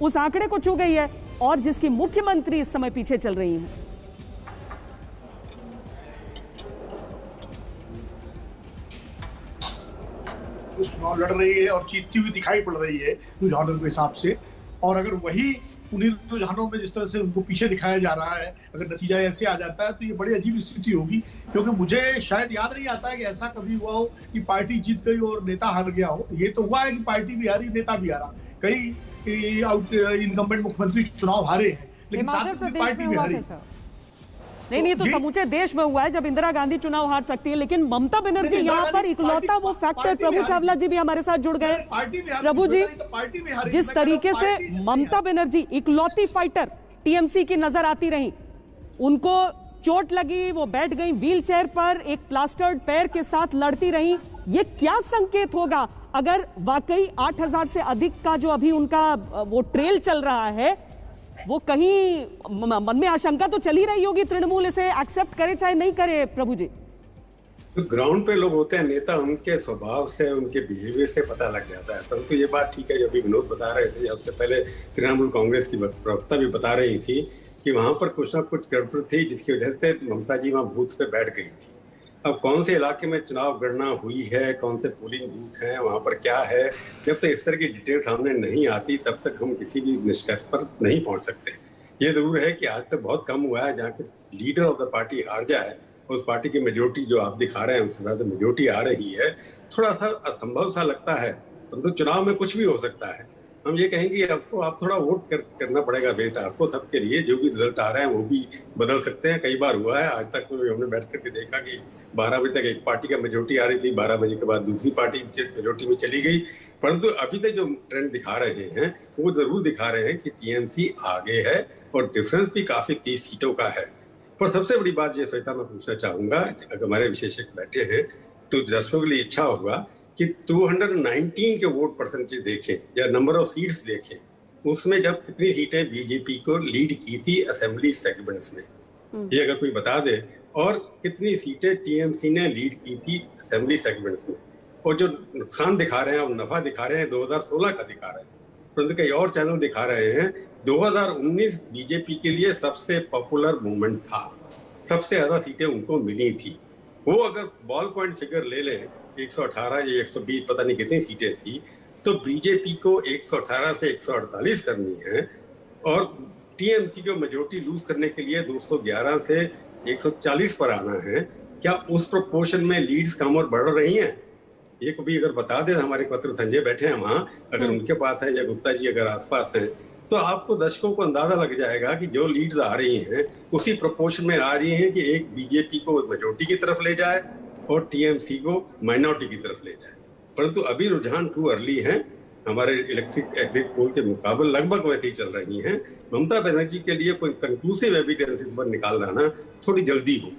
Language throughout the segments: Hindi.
उस आंकड़े को छू गई है और जिसकी मुख्यमंत्री इस समय पीछे चल रही हैं। चुनाव लड़ रही है और जीतती हुई दिखाई पड़ रही है रुझानों के हिसाब से। और अगर वही उन्हीं रुझानों में जिस तरह से उनको पीछे दिखाया जा रहा है, अगर नतीजा ऐसे आ जाता है तो ये बड़ी अजीब स्थिति होगी। क्योंकि मुझे शायद याद नहीं आता है कि ऐसा कभी हुआ हो कि पार्टी जीत गई और नेता हार गया हो। ये तो हुआ है कि पार्टी भी हारी, नेता भी हारा। कई इनकम्बेंट मुख्यमंत्री चुनाव हारे हैं, लेकिन साथ में पार्टी भी हारी। नहीं, तो समूचे देश में हुआ है जब इंदिरा गांधी चुनाव हार सकती है, लेकिन ममता बनर्जी यहाँ पर इकलौता वो फैक्टर। प्रभु चावला जी भी हमारे साथ जुड़ गए। प्रभु जी, जिस तरीके से ममता बनर्जी इकलौती फाइटर टीएमसी की नजर आती रही, उनको चोट लगी, वो बैठ गई व्हील चेयर पर, एक प्लास्टर्ड पैर के साथ लड़ती रही, ये क्या संकेत होगा अगर वाकई 8,000 से अधिक का जो अभी उनका वो ट्रेल चल रहा है, वो कहीं मन में आशंका तो चल ही रही होगी, तृणमूल इसे एक्सेप्ट करे चाहे नहीं करे। प्रभु जी, तो ग्राउंड पे लोग होते हैं नेता, उनके स्वभाव से, उनके बिहेवियर से पता लग जाता है। परंतु ये बात ठीक है जो अभी विनोद बता रहे थे, सबसे पहले तृणमूल कांग्रेस की प्रवक्ता भी बता रही थी कि वहां पर कुछ ना कुछ गड़बड़ थी जिसकी वजह से ममता जी वहां बूथ पे बैठ गई थी। अब कौन से इलाके में चुनाव गणना हुई है, कौन से पोलिंग बूथ हैं, वहां पर क्या है, जब तक इस तरह की डिटेल सामने नहीं आती तब तक हम किसी भी निष्कर्ष पर नहीं पहुंच सकते। ये जरूर है कि आज तक बहुत कम हुआ है जहाँ के लीडर ऑफ द पार्टी हार जाए, उस पार्टी की मेजोरिटी जो आप दिखा रहे हैं उससे ज्यादा मेजोरिटी आ रही है, थोड़ा सा असंभव सा लगता है। परंतु चुनाव में कुछ भी हो सकता है। हम ये कहेंगे आपको आप थोड़ा वोट करना पड़ेगा बेटा, आपको सबके लिए जो भी रिजल्ट आ रहे हैं वो भी बदल सकते हैं। कई बार हुआ है, आज तक हमने बैठ करके देखा कि 12 बजे तक एक पार्टी का मेजोरिटी आ रही थी, 12 बजे के बाद दूसरी पार्टी मेजोरिटी में चली गई। परंतु अभी तक जो ट्रेंड दिखा रहे हैं वो जरूर दिखा रहे हैं कि टीएमसी आगे है और डिफरेंस भी काफी 30 सीटों का है। पर सबसे बड़ी बात ये श्वेता मैं पूछना चाहूंगा, अगर हमारे विशेषज्ञ बैठे हैं तो दर्शकों के लिए इच्छा होगा कि 219 के वोट परसेंटेज देखें या नंबर ऑफ सीट्स देखें, उसमें जब कितनी सीटें बीजेपी को लीड की थी असेंबली सेगमेंट्स में, ये अगर कोई बता दे, और कितनी सीटें टीएमसी ने लीड की थी असेंबली सेगमेंट्स में। और जो नुकसान दिखा रहे हैं और नफा दिखा रहे हैं 2016 का दिखा रहे हैं, परंतु कई और चैनल दिखा रहे हैं 2019 बीजेपी के लिए सबसे पॉपुलर मूवमेंट था, सबसे ज्यादा सीटें उनको मिली थी। वो अगर बॉल पॉइंट फिगर ले लें 118 या 120 पता नहीं कितनी सीटें थी, तो बीजेपी को 118 से 148 करनी है और टीएमसी को मेजोरिटी लूज करने के लिए 211 से 140 पर आना है। क्या उस प्रोपोर्शन में लीड्स कम और बढ़ रही हैं? ये कभी अगर बता दें, हमारे पत्र संजय बैठे हैं वहां, अगर उनके पास है या गुप्ता जी अगर आसपास है, तो आपको दर्शकों को अंदाजा लग जाएगा कि जो लीड्स आ रही हैं उसी प्रोपोर्शन में आ रही हैं कि एक बीजेपी को मेजोरिटी की तरफ ले जाए और टीएमसी को माइनॉरिटी की तरफ ले जाए। परंतु अभी रुझान टू अर्ली हैं, हमारे इलेक्ट्रिक एग्जिट पोल के मुकाबले लगभग वैसे ही चल रही हैं। ममता बनर्जी के लिए कोई कंक्लूसिव एविडेंस इस पर निकाल लाना थोड़ी जल्दी हो,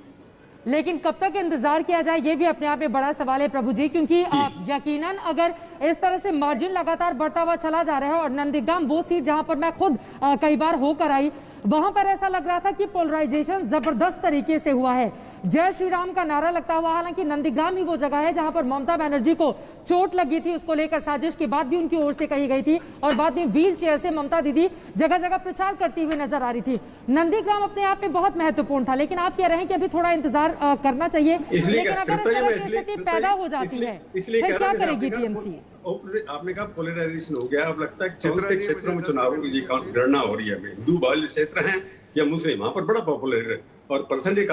लेकिन कब तक इंतजार किया जाए ये भी अपने आप में बड़ा सवाल है प्रभु जी, क्योंकि यकीनन अगर इस तरह से मार्जिन लगातार बढ़ता हुआ चला जा रहा है और नंदीग्राम वो सीट जहां पर मैं खुद कई बार होकर आई, वहां पर ऐसा लग रहा था कि पोलराइजेशन जबरदस्त तरीके से हुआ है। जय श्री राम का नारा लगता हुआ, हालांकि नंदीग्राम ही वो जगह है जहां पर ममता बनर्जी को चोट लगी थी, उसको लेकर साजिश की बात भी उनकी ओर से कही गई थी और बाद में व्हील चेयर से ममता दीदी जगह जगह प्रचार करती हुई नजर आ रही थी। नंदीग्राम अपने आप में बहुत महत्वपूर्ण था, लेकिन आप कह रहे हैं कि अभी थोड़ा इंतजार करना चाहिए। लेकिन अगर इस तरह की स्थिति पैदा हो जाती है फिर क्या करेगी टीएमसी? आपने कहा पोलराइजेशन हो गया, अब लगता है कौन से क्षेत्रों में चुनाव की गणना हो रही है, हिंदू बहुल क्षेत्र हैं या मुस्लिम, वहां पर बड़ा पॉपुलर है और परसेंटेज